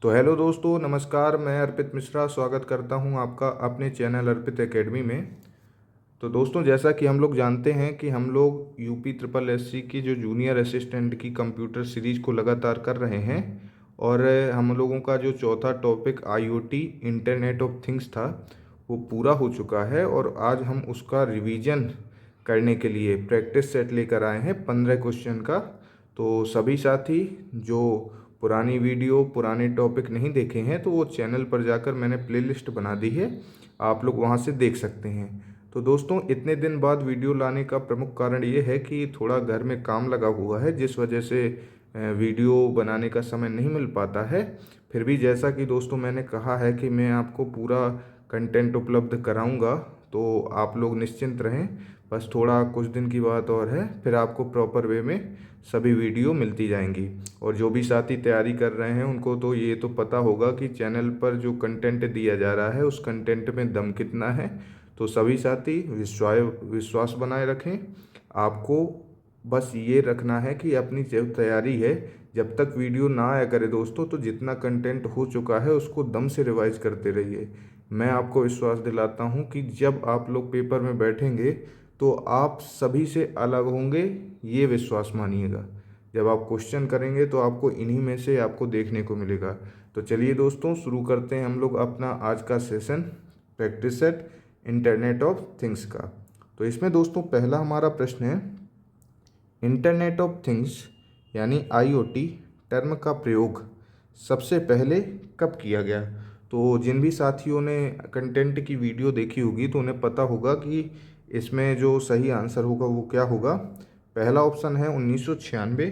तो हेलो दोस्तों, नमस्कार। मैं अर्पित मिश्रा स्वागत करता हूं आपका अपने चैनल अर्पित एकेडमी में। तो दोस्तों, जैसा कि हम लोग जानते हैं कि हम लोग यूपी ट्रिपल एससी की जो जूनियर असिस्टेंट की कंप्यूटर सीरीज को लगातार कर रहे हैं। और हम लोगों का जो चौथा topic IoT internet of things था वो पूरा हो चुका है। और आज हम उसका रिवीजन करने के लिए प्रैक्टिस सेट लेकर आए हैं 15 क्वेश्चन का। तो सभी साथी जो पुरानी वीडियो पुराने टॉपिक नहीं देखे हैं तो वो चैनल पर जाकर मैंने प्लेलिस्ट बना दी है, आप लोग वहाँ से देख सकते हैं। तो दोस्तों, इतने दिन बाद वीडियो लाने का प्रमुख कारण ये है कि थोड़ा घर में काम लगा हुआ है, जिस वजह से वीडियो बनाने का समय नहीं मिल पाता है। फिर भी जैसा कि दोस्तों मैंने कहा है कि मैं आपको पूरा कंटेंट उपलब्ध कराऊंगा, तो आप लोग निश्चिंत रहें। बस थोड़ा कुछ दिन की बात और है, फिर आपको प्रॉपर वे में सभी वीडियो मिलती जाएंगी। और जो भी साथी तैयारी कर रहे हैं उनको तो ये तो पता होगा कि चैनल पर जो कंटेंट दिया जा रहा है उस कंटेंट में दम कितना है। तो सभी साथी विश्वास बनाए रखें। आपको बस ये रखना है कि अपनी जो तैयारी है, जब तक वीडियो ना आया करे दोस्तों, तो जितना कंटेंट हो चुका है उसको दम से रिवाइज करते रहिए। मैं आपको विश्वास दिलाता हूँ कि जब आप लोग पेपर में बैठेंगे तो आप सभी से अलग होंगे, ये विश्वास मानिएगा। जब आप क्वेश्चन करेंगे तो आपको इन्हीं में से आपको देखने को मिलेगा। तो चलिए दोस्तों, शुरू करते हैं हम लोग अपना आज का session practice set internet of things का। तो इसमें दोस्तों पहला हमारा प्रश्न है, इंटरनेट ऑफ थिंग्स यानी आईओटी टर्म का प्रयोग सबसे पहले कब किया गया। तो जिन भी साथियों ने कंटेंट की वीडियो देखी होगी तो उन्हें पता होगा कि इसमें जो सही आंसर होगा वो क्या होगा। पहला ऑप्शन है 1996,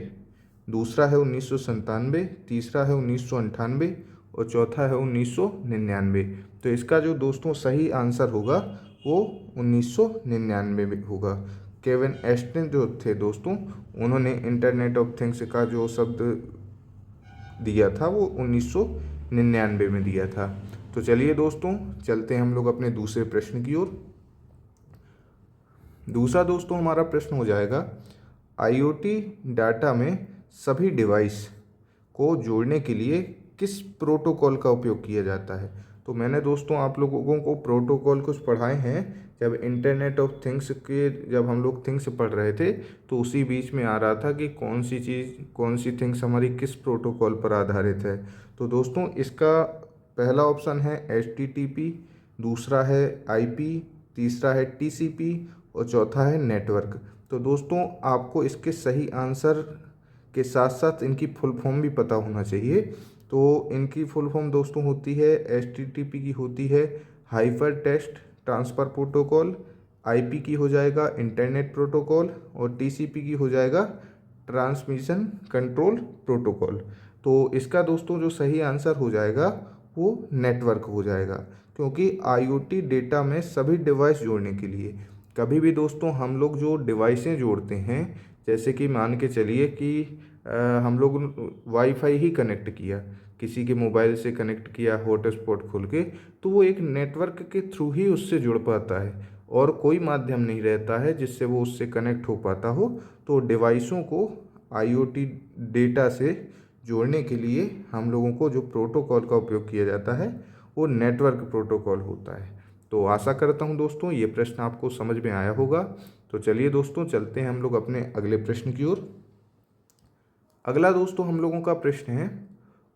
दूसरा है 1997, तीसरा है 1998 और चौथा है 1999। तो इसका जो दोस्तों सही आंसर होगा वो 1999 में होगा। केविन एस्टन जो थे दोस्तों, उन्होंने इंटरनेट ऑफ थिंग्स का जो शब्द दिया था वो 1999 में दिया था। तो चलिए दोस्तों, चलते हैं हम लोग अपने दूसरे प्रश्न की ओर। दूसरा दोस्तों हमारा प्रश्न हो जाएगा, आईओटी डाटा में सभी डिवाइस को जोड़ने के लिए किस प्रोटोकॉल का उपयोग किया जाता है। तो मैंने दोस्तों आप लोगों को प्रोटोकॉल कुछ पढ़ाए हैं जब इंटरनेट ऑफ थिंग्स के जब हम लोग थिंग्स पढ़ रहे थे, तो उसी बीच में आ रहा था कि कौन सी चीज़ कौन सी थिंग्स हमारी किस प्रोटोकॉल पर आधारित है। तो दोस्तों इसका पहला ऑप्शन है HTTP, दूसरा है IP, तीसरा है TCP और चौथा है नेटवर्क। तो दोस्तों आपको इसके सही आंसर के साथ साथ इनकी फुल फॉर्म भी पता होना चाहिए। तो इनकी फुल फॉर्म दोस्तों होती है, HTTP की होती है hyper text transfer protocol, IP की हो जाएगा इंटरनेट प्रोटोकॉल और TCP की हो जाएगा ट्रांसमिशन कंट्रोल प्रोटोकॉल। तो इसका दोस्तों जो सही आंसर हो जाएगा वो नेटवर्क हो जाएगा, क्योंकि IoT डेटा में सभी डिवाइस जोड़ने के लिए कभी भी दोस्तों हम लोग जो डिवाइसें जोड़ते हैं, जैसे कि मान के चलिए कि हम लोग वाईफाई ही कनेक्ट किया, किसी के मोबाइल से कनेक्ट किया हॉटस्पॉट खोल के, तो वो एक नेटवर्क के थ्रू ही उससे जुड़ पाता है और कोई माध्यम नहीं रहता है जिससे वो उससे कनेक्ट हो पाता हो। तो डिवाइसों को आईओटी डेटा से जोड़ने के लिए हम लोगों को जो प्रोटोकॉल का उपयोग किया जाता है वो नेटवर्क प्रोटोकॉल होता है। तो आशा करता हूँ दोस्तों ये प्रश्न आपको समझ में आया होगा। तो चलिए दोस्तों, चलते हैं हम लोग अपने अगले प्रश्न की ओर। अगला दोस्तों हम लोगों का प्रश्न है,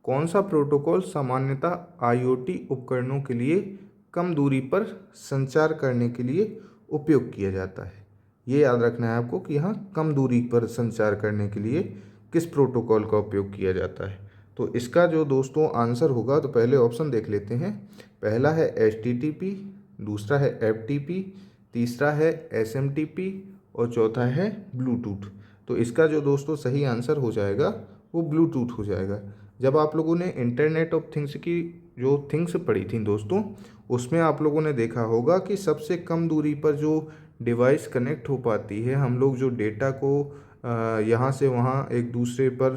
कौन सा प्रोटोकॉल सामान्यतः आईओटी उपकरणों के लिए कम दूरी पर संचार करने के लिए उपयोग किया जाता है। ये याद रखना है आपको कि यहाँ कम दूरी पर संचार करने के लिए किस प्रोटोकॉल का उपयोग किया जाता है। तो इसका जो दोस्तों आंसर होगा, तो पहले ऑप्शन देख लेते हैं। पहला है HTTP, दूसरा है FTP, तीसरा है SMTP और चौथा है ब्लूटूथ। तो इसका जो दोस्तों सही आंसर हो जाएगा वो ब्लूटूथ हो जाएगा। जब आप लोगों ने इंटरनेट ऑफ थिंग्स की जो थिंग्स पढ़ी थी दोस्तों, उसमें आप लोगों ने देखा होगा कि सबसे कम दूरी पर जो डिवाइस कनेक्ट हो पाती है, हम लोग जो डेटा को यहाँ से वहाँ एक दूसरे पर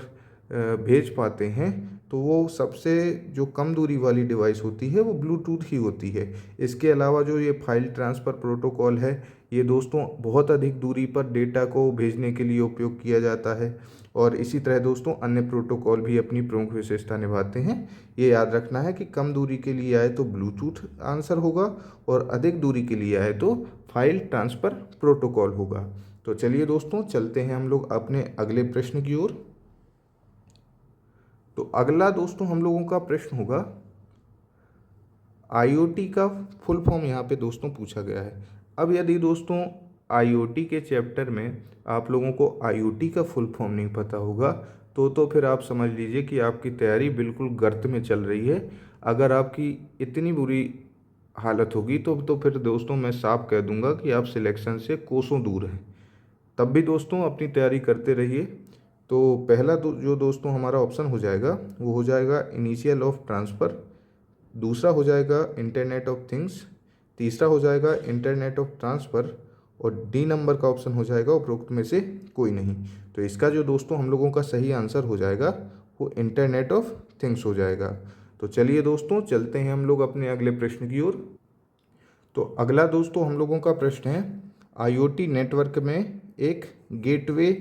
भेज पाते हैं, तो वो सबसे जो कम दूरी वाली डिवाइस होती है वो ब्लूटूथ ही होती है। इसके अलावा जो ये फाइल ट्रांसफ़र प्रोटोकॉल है, ये दोस्तों बहुत अधिक दूरी पर डेटा को भेजने के लिए उपयोग किया जाता है। और इसी तरह दोस्तों अन्य प्रोटोकॉल भी अपनी प्रमुख विशेषता निभाते हैं। ये याद रखना है कि कम दूरी के लिए आए तो ब्लूटूथ आंसर होगा और अधिक दूरी के लिए आए तो फाइल ट्रांसफ़र प्रोटोकॉल होगा। तो चलिए दोस्तों चलते हैं हम लोग अपने अगले प्रश्न की ओर। तो अगला दोस्तों हम लोगों का प्रश्न होगा, आईओटी का फुल फॉर्म यहाँ पे दोस्तों पूछा गया है। अब यदि दोस्तों आईओटी के चैप्टर में आप लोगों को आईओटी का फुल फॉर्म नहीं पता होगा तो फिर आप समझ लीजिए कि आपकी तैयारी बिल्कुल गर्त में चल रही है। अगर आपकी इतनी बुरी हालत होगी तो फिर दोस्तों मैं साफ कह दूंगा कि आप सिलेक्शन से कोसों दूर हैं। तब भी दोस्तों अपनी तैयारी करते रहिए। तो पहला जो दोस्तों हमारा ऑप्शन हो जाएगा वो हो जाएगा इनिशियल ऑफ ट्रांसफ़र, दूसरा हो जाएगा इंटरनेट ऑफ थिंग्स, तीसरा हो जाएगा इंटरनेट ऑफ ट्रांसफ़र और डी नंबर का ऑप्शन हो जाएगा उपरोक्त में से कोई नहीं। तो इसका जो दोस्तों हम लोगों का सही आंसर हो जाएगा वो इंटरनेट ऑफ थिंग्स हो जाएगा। तो चलिए दोस्तों चलते हैं हम लोग अपने अगले प्रश्न की ओर। तो अगला दोस्तों हम लोगों का प्रश्न है, आईओटी नेटवर्क में एक गेटवे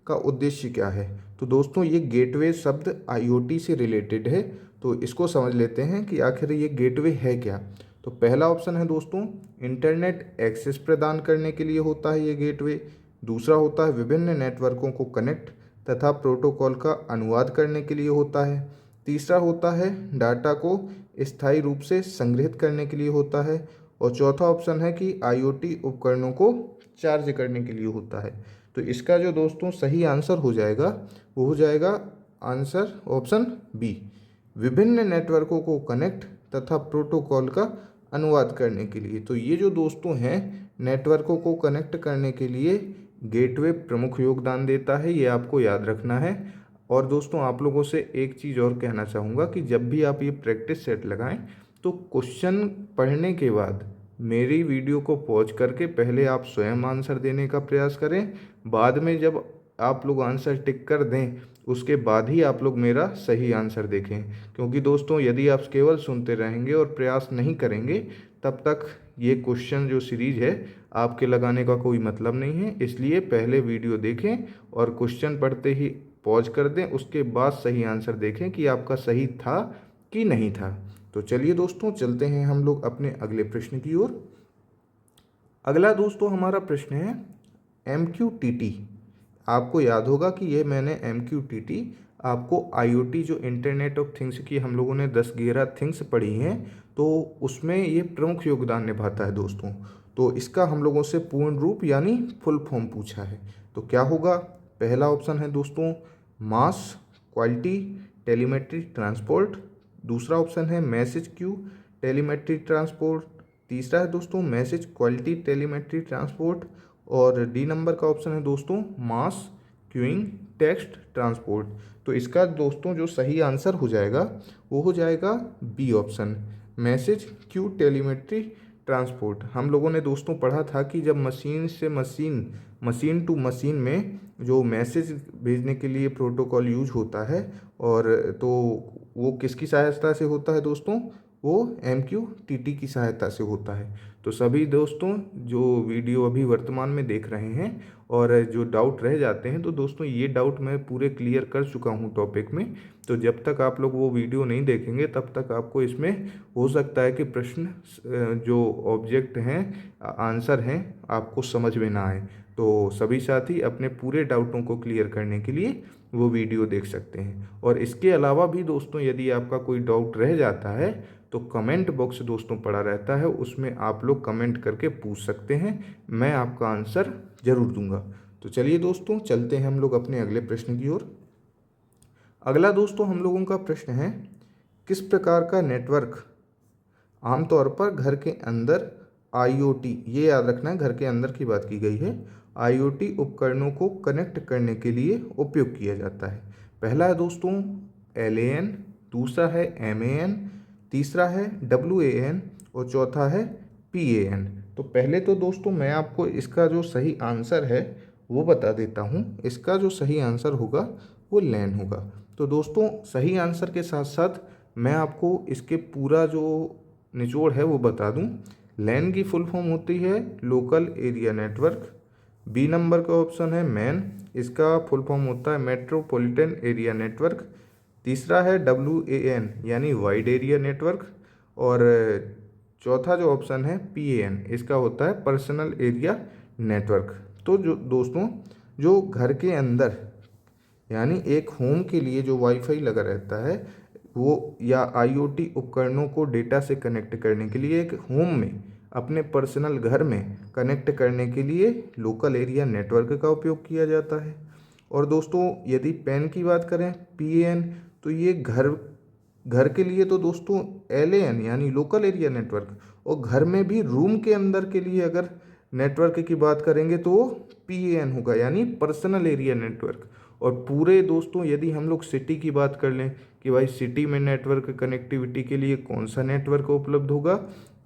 का उद्देश्य क्या है। तो दोस्तों ये गेटवे शब्द आईओटी से रिलेटेड है, तो इसको समझ लेते हैं कि आखिर ये गेटवे है क्या। तो पहला ऑप्शन है दोस्तों इंटरनेट एक्सेस प्रदान करने के लिए होता है ये गेटवे, दूसरा होता है विभिन्न नेटवर्कों को कनेक्ट तथा प्रोटोकॉल का अनुवाद करने के लिए होता है, तीसरा होता है डाटा को स्थायी रूप से संग्रहित करने के लिए होता है और चौथा ऑप्शन है कि आईओटी उपकरणों को चार्ज करने के लिए होता है। तो इसका जो दोस्तों सही आंसर हो जाएगा वो हो जाएगा आंसर ऑप्शन बी, विभिन्न नेटवर्कों को कनेक्ट तथा प्रोटोकॉल का अनुवाद करने के लिए। तो ये जो दोस्तों हैं नेटवर्कों को कनेक्ट करने के लिए गेटवे प्रमुख योगदान देता है, ये आपको याद रखना है। और दोस्तों आप लोगों से एक चीज़ और कहना चाहूँगा कि जब भी आप ये प्रैक्टिस सेट लगाएं तो क्वेश्चन पढ़ने के बाद मेरी वीडियो को पॉज करके पहले आप स्वयं आंसर देने का प्रयास करें, बाद में जब आप लोग आंसर टिक कर दें उसके बाद ही आप लोग मेरा सही आंसर देखें। क्योंकि दोस्तों यदि आप केवल सुनते रहेंगे और प्रयास नहीं करेंगे तब तक ये क्वेश्चन जो सीरीज है आपके लगाने का कोई मतलब नहीं है। इसलिए पहले वीडियो देखें और क्वेश्चन पढ़ते ही पॉज कर दें, उसके बाद सही आंसर देखें कि आपका सही था कि नहीं था। तो चलिए दोस्तों चलते हैं हम लोग अपने अगले प्रश्न की ओर। अगला दोस्तों हमारा प्रश्न है MQTT। आपको याद होगा कि ये मैंने MQTT आपको IoT जो इंटरनेट ऑफ थिंग्स की हम लोगों ने 10-11 थिंग्स पढ़ी हैं तो उसमें ये प्रमुख योगदान निभाता है दोस्तों। तो इसका हम लोगों से पूर्ण रूप यानी फुल फॉर्म पूछा है। तो क्या होगा, पहला ऑप्शन है दोस्तों मास क्वालिटी टेलीमेट्री ट्रांसपोर्ट, दूसरा ऑप्शन है मैसेज क्यू टेलीमेट्री ट्रांसपोर्ट, तीसरा है दोस्तों मैसेज क्वालिटी टेलीमेट्री ट्रांसपोर्ट और डी नंबर का ऑप्शन है दोस्तों मास क्यूइंग टेक्स्ट ट्रांसपोर्ट। तो इसका दोस्तों जो सही आंसर हो जाएगा वो हो जाएगा B option, message queue telemetry transport. हम लोगों ने दोस्तों पढ़ा था कि जब मशीन से मशीन टू मशीन में जो मैसेज भेजने के लिए प्रोटोकॉल यूज होता है और तो वो किसकी सहायता से होता है दोस्तों, वो MQTT की सहायता से होता है। तो सभी दोस्तों जो वीडियो अभी वर्तमान में देख रहे हैं और जो डाउट रह जाते हैं तो दोस्तों ये डाउट मैं पूरे क्लियर कर चुका हूँ टॉपिक में। तो जब तक आप लोग वो वीडियो नहीं देखेंगे तब तक आपको इसमें हो सकता है कि प्रश्न जो ऑब्जेक्ट हैं आंसर हैं आपको समझ में ना आए। तो सभी साथी अपने पूरे डाउटों को क्लियर करने के लिए वो वीडियो देख सकते हैं। और इसके अलावा भी दोस्तों यदि आपका कोई डाउट रह जाता है तो कमेंट बॉक्स दोस्तों पड़ा रहता है, उसमें आप लोग कमेंट करके पूछ सकते हैं, मैं आपका आंसर ज़रूर दूंगा। तो चलिए दोस्तों चलते हैं हम लोग अपने अगले प्रश्न की ओर। अगला दोस्तों हम लोगों का प्रश्न है, किस प्रकार का नेटवर्क आमतौर पर घर के अंदर IoT, ये याद रखना है घर के अंदर की बात की गई है, IoT उपकरणों को कनेक्ट करने के लिए उपयोग किया जाता है। पहला है दोस्तों LAN, दूसरा है MAN, तीसरा है WAN और चौथा है PAN। तो पहले तो दोस्तों मैं आपको इसका जो सही आंसर है वो बता देता हूँ। इसका जो सही आंसर होगा वो LAN होगा। तो दोस्तों सही आंसर के साथ साथ मैं आपको इसके पूरा जो निचोड़ है वो बता दूँ। LAN की फुल फॉर्म होती है local area network, B number का ऑप्शन है मैन, इसका फुल फॉर्म होता है मेट्रोपॉलिटन एरिया नेटवर्क। तीसरा है WAN यानी वाइड एरिया नेटवर्क। और चौथा जो ऑप्शन है PAN, इसका होता है पर्सनल एरिया नेटवर्क। तो जो दोस्तों जो घर के अंदर यानी एक होम के लिए जो वाईफाई लगा रहता है वो, या IoT उपकरणों को डेटा से कनेक्ट करने के लिए एक होम में अपने पर्सनल घर में कनेक्ट करने के लिए लोकल एरिया नेटवर्क का उपयोग किया जाता है। और दोस्तों यदि पैन की बात करें PAN, तो ये घर घर के लिए तो दोस्तों LAN यानी लोकल एरिया नेटवर्क, और घर में भी रूम के अंदर के लिए अगर नेटवर्क की बात करेंगे तो वो PAN होगा यानी पर्सनल एरिया नेटवर्क। और पूरे दोस्तों यदि हम लोग सिटी की बात कर लें कि भाई सिटी में नेटवर्क कनेक्टिविटी के लिए कौन सा नेटवर्क उपलब्ध होगा,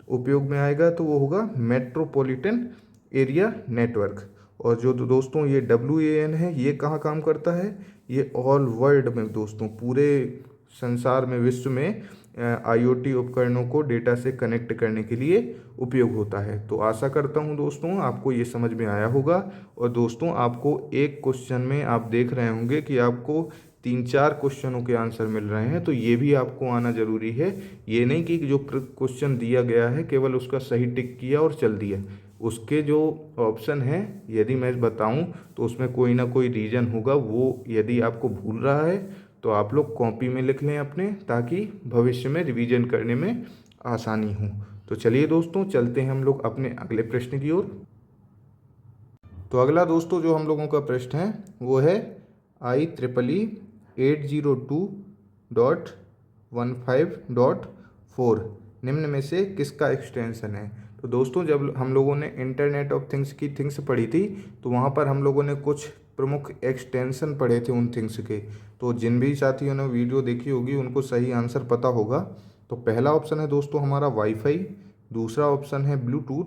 उपयोग में आएगा, तो वो होगा मेट्रोपॉलिटन एरिया नेटवर्क। और जो दोस्तों ये WAN है ये कहाँ काम करता है, ये ऑल वर्ल्ड में दोस्तों पूरे संसार में विश्व में IoT उपकरणों को डेटा से कनेक्ट करने के लिए उपयोग होता है। तो आशा करता हूँ दोस्तों आपको ये समझ में आया होगा। और दोस्तों आपको एक क्वेश्चन में आप देख रहे होंगे कि आपको 3-4 क्वेश्चनों के आंसर मिल रहे हैं, तो ये भी आपको आना ज़रूरी है। ये नहीं कि जो क्वेश्चन दिया गया है केवल उसका सही टिक किया और चल दिया, उसके जो ऑप्शन हैं यदि मैं बताऊं तो उसमें कोई ना कोई रीज़न होगा। वो यदि आपको भूल रहा है तो आप लोग कॉपी में लिख लें अपने, ताकि भविष्य में रिवीजन करने में आसानी हो। तो चलिए दोस्तों चलते हैं हम लोग अपने अगले प्रश्न की ओर। तो अगला दोस्तों जो हम लोगों का प्रश्न है वो है IEEE 802.15.4 निम्न में से किसका एक्सटेंशन है। तो दोस्तों जब हम लोगों ने इंटरनेट ऑफ थिंग्स की थिंग्स पढ़ी थी तो वहाँ पर हम लोगों ने कुछ प्रमुख एक्सटेंशन पढ़े थे उन थिंग्स के। तो जिन भी साथियों ने वीडियो देखी होगी उनको सही आंसर पता होगा। तो पहला ऑप्शन है दोस्तों हमारा वाईफाई, दूसरा ऑप्शन है ब्लूटूथ,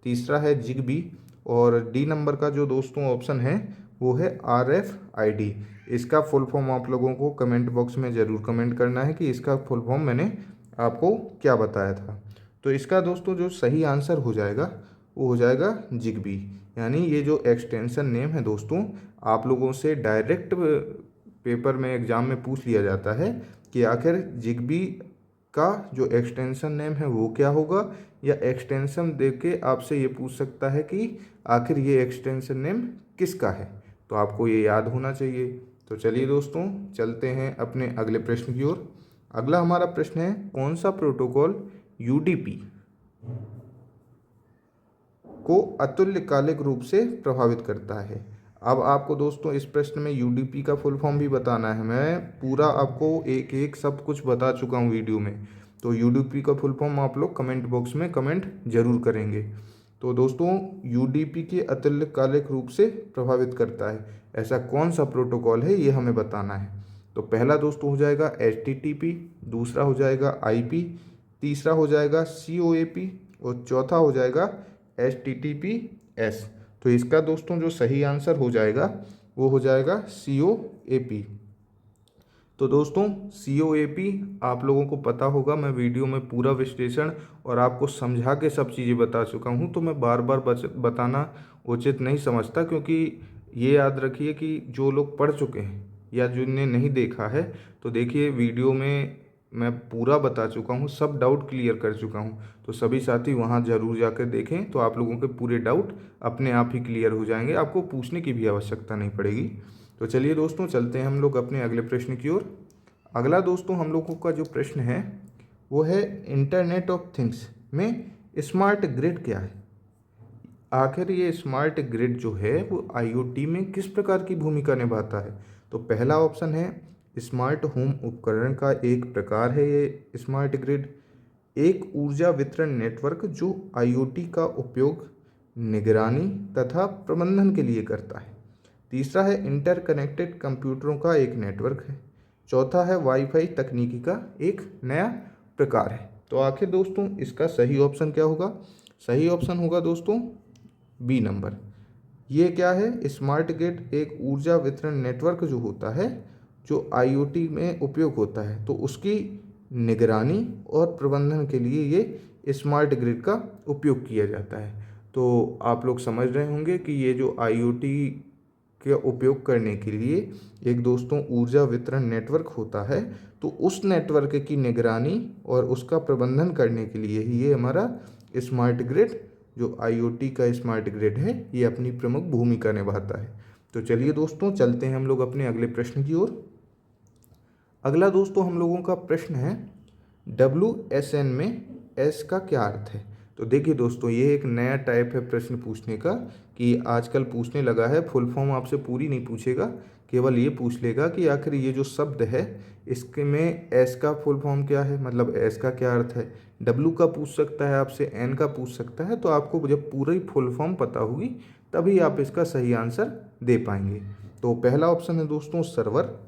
तीसरा है जिगबी, और डी नंबर का जो दोस्तों ऑप्शन है वो है RFID। इसका फुल फॉर्म आप लोगों को कमेंट बॉक्स में ज़रूर कमेंट करना है कि इसका फुल फॉर्म मैंने आपको क्या बताया था। तो इसका दोस्तों जो सही आंसर हो जाएगा वो हो जाएगा जिगबी। यानी ये जो एक्सटेंशन नेम है दोस्तों आप लोगों से डायरेक्ट पेपर में एग्ज़ाम में पूछ लिया जाता है कि आखिर जिगबी का जो एक्सटेंशन नेम है वो क्या होगा, या एक्सटेंशन देके आपसे ये पूछ सकता है कि आखिर ये एक्सटेंशन नेम किसका है। तो आपको ये याद होना चाहिए। तो चलिए दोस्तों चलते हैं अपने अगले प्रश्न की ओर। अगला हमारा प्रश्न है कौन सा प्रोटोकॉल UDP को अतुल्यकालिक रूप से प्रभावित करता है। अब आपको दोस्तों इस प्रश्न में UDP का फुल फॉर्म भी बताना है। मैं पूरा आपको एक एक सब कुछ बता चुका हूँ वीडियो में। तो UDP का फुल फॉर्म आप लोग कमेंट बॉक्स में कमेंट जरूर करेंगे। तो दोस्तों UDP के अतुल्यकालिक रूप से प्रभावित करता है ऐसा कौन सा प्रोटोकॉल है ये हमें बताना है। तो पहला दोस्तों हो जाएगा HTTP, दूसरा हो जाएगा IP, तीसरा हो जाएगा COAP और चौथा हो जाएगा HTTPS। तो इसका दोस्तों जो सही आंसर हो जाएगा वो हो जाएगा COAP। तो दोस्तों COAP आप लोगों को पता होगा, मैं वीडियो में पूरा विश्लेषण और आपको समझा के सब चीज़ें बता चुका हूँ, तो मैं बार बार बताना उचित नहीं समझता। क्योंकि ये याद रखिए कि जो लोग पढ़ चुके हैं या जिनने नहीं देखा है तो देखिए वीडियो में मैं पूरा बता चुका हूँ, सब डाउट क्लियर कर चुका हूँ। तो सभी साथी वहाँ ज़रूर जाकर देखें, तो आप लोगों के पूरे डाउट अपने आप ही क्लियर हो जाएंगे, आपको पूछने की भी आवश्यकता नहीं पड़ेगी। तो चलिए दोस्तों चलते हैं हम लोग अपने अगले प्रश्न की ओर। अगला दोस्तों हम लोगों का जो प्रश्न है वो है इंटरनेट ऑफ थिंग्स में स्मार्ट ग्रिड क्या है। आखिर ये स्मार्ट ग्रिड जो है वो IoT में किस प्रकार की भूमिका निभाता है। तो पहला ऑप्शन है स्मार्ट होम उपकरण का एक प्रकार है ये स्मार्ट ग्रिड, एक ऊर्जा वितरण नेटवर्क जो IoT का उपयोग निगरानी तथा प्रबंधन के लिए करता है। तीसरा है इंटरकनेक्टेड कंप्यूटरों का एक नेटवर्क है। चौथा है वाईफाई तकनीकी का एक नया प्रकार है। तो आखिर दोस्तों इसका सही ऑप्शन क्या होगा। सही ऑप्शन होगा दोस्तों बी नंबर। ये क्या है, स्मार्ट ग्रिड एक ऊर्जा वितरण नेटवर्क जो होता है जो IoT में उपयोग होता है, तो उसकी निगरानी और प्रबंधन के लिए ये स्मार्ट ग्रिड का उपयोग किया जाता है। तो आप लोग समझ रहे होंगे कि ये जो आईओटी के उपयोग करने के लिए एक दोस्तों ऊर्जा वितरण नेटवर्क होता है, तो उस नेटवर्क की निगरानी और उसका प्रबंधन करने के लिए ही ये हमारा स्मार्ट ग्रिड, जो आईओटी का स्मार्ट ग्रिड है, ये अपनी प्रमुख भूमिका निभाता है। तो चलिए दोस्तों, चलते हैं हम लोग अपने अगले प्रश्न की ओर। अगला दोस्तों हम लोगों का प्रश्न है, WSN में एस का क्या अर्थ है। तो देखिए दोस्तों, ये एक नया टाइप है प्रश्न पूछने का कि आजकल पूछने लगा है। फुल फॉर्म आपसे पूरी नहीं पूछेगा, केवल ये पूछ लेगा कि आखिर ये जो शब्द है इसके में एस का फुल फॉर्म क्या है, मतलब एस का क्या अर्थ है। डब्लू का पूछ सकता है आपसे, एन का पूछ सकता है। तो आपको जब पूरी फुल फॉर्म पता होगी तभी आप इसका सही आंसर दे पाएंगे। तो पहला ऑप्शन है दोस्तों सर्वर,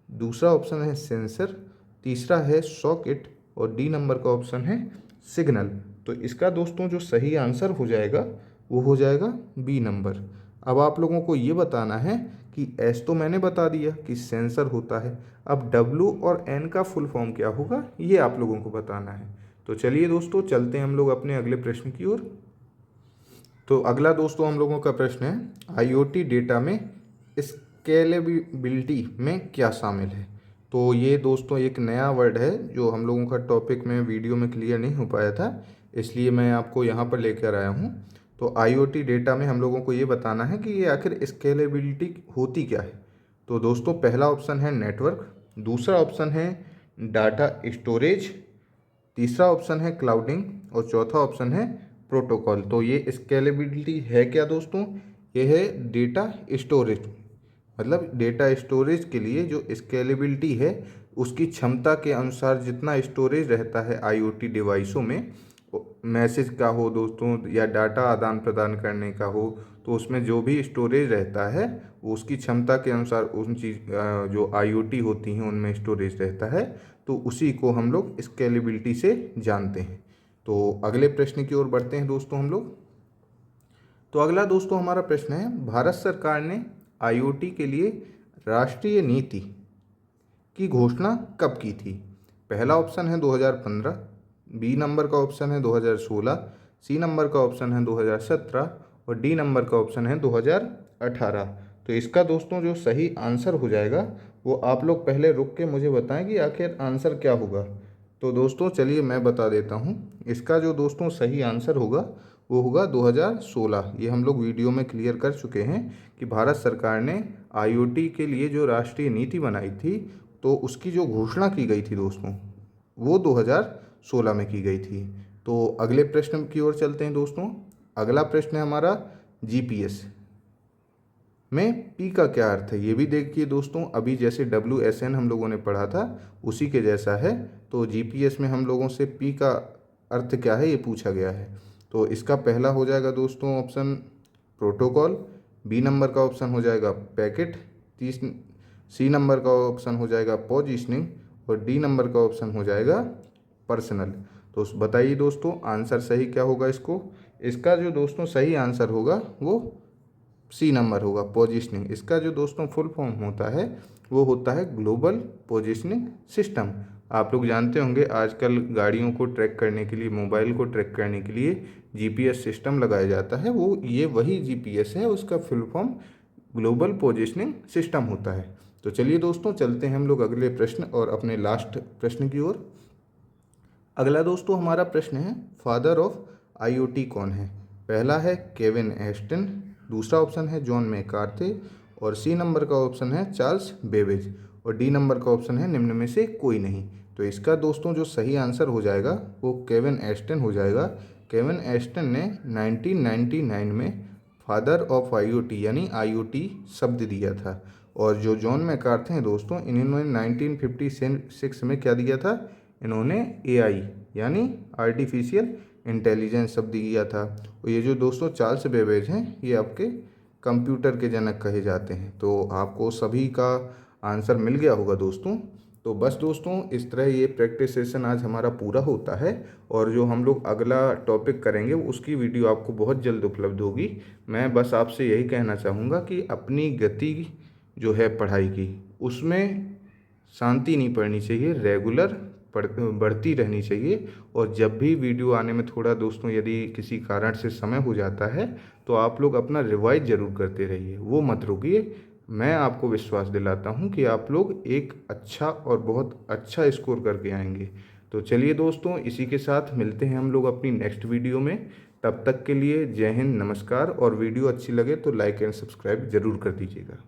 दूसरा ऑप्शन है सेंसर, तीसरा है सॉकेट और डी नंबर का ऑप्शन है सिग्नल। तो इसका दोस्तों जो सही आंसर हो जाएगा वो हो जाएगा बी नंबर। अब आप लोगों को ये बताना है कि एस तो मैंने बता दिया कि सेंसर होता है, अब डब्लू और एन का फुल फॉर्म क्या होगा ये आप लोगों को बताना है। तो चलिए दोस्तों, चलते हैं हम लोग अपने अगले प्रश्न की ओर। तो अगला दोस्तों हम लोगों का प्रश्न है, आईओटी डेटा में स्केलेबिलिटी में क्या शामिल है। तो ये दोस्तों एक नया वर्ड है जो हम लोगों का टॉपिक में वीडियो में क्लियर नहीं हो पाया था, इसलिए मैं आपको यहाँ पर लेकर आया हूँ। तो आईओटी डेटा में हम लोगों को ये बताना है कि ये आखिर स्केलेबिलिटी होती क्या है। तो दोस्तों पहला ऑप्शन है नेटवर्क, दूसरा ऑप्शन है डाटा स्टोरेज, तीसरा ऑप्शन है क्लाउडिंग और चौथा ऑप्शन है प्रोटोकॉल। तो ये स्केलेबिलिटी है क्या दोस्तों, ये है डेटा स्टोरेज। मतलब डेटा स्टोरेज के लिए जो स्केलेबिलिटी है उसकी क्षमता के अनुसार जितना स्टोरेज रहता है आईओटी डिवाइसों में, मैसेज का हो दोस्तों या डाटा आदान प्रदान करने का हो, तो उसमें जो भी स्टोरेज रहता है वो उसकी क्षमता के अनुसार उन चीज़ जो आईओटी होती हैं उनमें स्टोरेज रहता है, तो उसी को हम लोग स्केलेबिलिटी से जानते हैं। तो अगले प्रश्न की ओर बढ़ते हैं दोस्तों हम लोग। तो अगला दोस्तों हमारा प्रश्न है, भारत सरकार ने आईओटी के लिए राष्ट्रीय नीति की घोषणा कब की थी। पहला ऑप्शन है 2015, बी नंबर का ऑप्शन है 2016, सी नंबर का ऑप्शन है 2017 और डी नंबर का ऑप्शन है 2018। तो इसका दोस्तों जो सही आंसर हो जाएगा वो आप लोग पहले रुक के मुझे बताएं कि आखिर आंसर क्या होगा। तो दोस्तों चलिए मैं बता देता हूँ, इसका जो दोस्तों सही आंसर होगा वो होगा 2016। ये हम लोग वीडियो में क्लियर कर चुके हैं कि भारत सरकार ने आईओटी के लिए जो राष्ट्रीय नीति बनाई थी तो उसकी जो घोषणा की गई थी दोस्तों वो 2016 में की गई थी। तो अगले प्रश्न की ओर चलते हैं दोस्तों। अगला प्रश्न है हमारा, जीपीएस में पी का क्या अर्थ है। ये भी देखिए दोस्तों, अभी जैसे WSN हम लोगों ने पढ़ा था उसी के जैसा है। तो जीपीएस में हम लोगों से पी का अर्थ क्या है ये पूछा गया है। तो इसका पहला हो जाएगा दोस्तों ऑप्शन प्रोटोकॉल, बी नंबर का ऑप्शन हो जाएगा पैकेट, सी नंबर का ऑप्शन हो जाएगा पोजीशनिंग और डी नंबर का ऑप्शन हो जाएगा पर्सनल। तो बताइए दोस्तों आंसर सही क्या होगा इसका जो दोस्तों सही आंसर होगा वो सी नंबर होगा, पोजीशनिंग। इसका जो दोस्तों फुल फॉर्म होता है वो होता है ग्लोबल पोजीशनिंग सिस्टम। आप लोग जानते होंगे आजकल गाड़ियों को ट्रैक करने के लिए, मोबाइल को ट्रैक करने के लिए जीपीएस सिस्टम लगाया जाता है, वो ये वही जीपीएस है, उसका full form global positioning system होता है। तो चलिए दोस्तों चलते हैं हम लोग अगले प्रश्न और अपने लास्ट प्रश्न की ओर। अगला दोस्तों हमारा प्रश्न है, फादर ऑफ आईओटी कौन है। पहला है केविन एस्टन, दूसरा ऑप्शन है जॉन मैकार्थी और सी नंबर का ऑप्शन है चार्ल्स बेबेज और डी नंबर का ऑप्शन है निम्न में से कोई नहीं। तो इसका दोस्तों जो सही आंसर हो जाएगा वो केविन एस्टन हो जाएगा। केविन एस्टन ने 1999 में फादर ऑफ आईओटी यानी आईओटी शब्द दिया था। और जो जॉन मैकार्थी हैं दोस्तों, इन्होंने 1956 में क्या दिया था, इन्होंने एआई यानी आर्टिफिशियल इंटेलिजेंस शब्द दिया था। और ये जो दोस्तों चार्ल्स बेबेज हैं ये आपके कंप्यूटर के जनक कहे जाते हैं। तो आपको सभी का आंसर मिल गया होगा दोस्तों। तो बस दोस्तों इस तरह ये प्रैक्टिस सेशन आज हमारा पूरा होता है और जो हम लोग अगला टॉपिक करेंगे उसकी वीडियो आपको बहुत जल्द उपलब्ध होगी। मैं बस आपसे यही कहना चाहूँगा कि अपनी गति जो है पढ़ाई की उसमें शांति नहीं पड़नी चाहिए, रेगुलर बढ़ती रहनी चाहिए। और जब भी वीडियो आने में थोड़ा दोस्तों यदि किसी कारण से समय हो जाता है तो आप लोग अपना रिवाइज ज़रूर करते रहिए, वो मत रुकिए। मैं आपको विश्वास दिलाता हूँ कि आप लोग एक अच्छा और बहुत अच्छा स्कोर करके आएंगे। तो चलिए दोस्तों, इसी के साथ मिलते हैं हम लोग अपनी नेक्स्ट वीडियो में। तब तक के लिए जय हिंद, नमस्कार। और वीडियो अच्छी लगे तो लाइक एंड सब्सक्राइब ज़रूर कर दीजिएगा।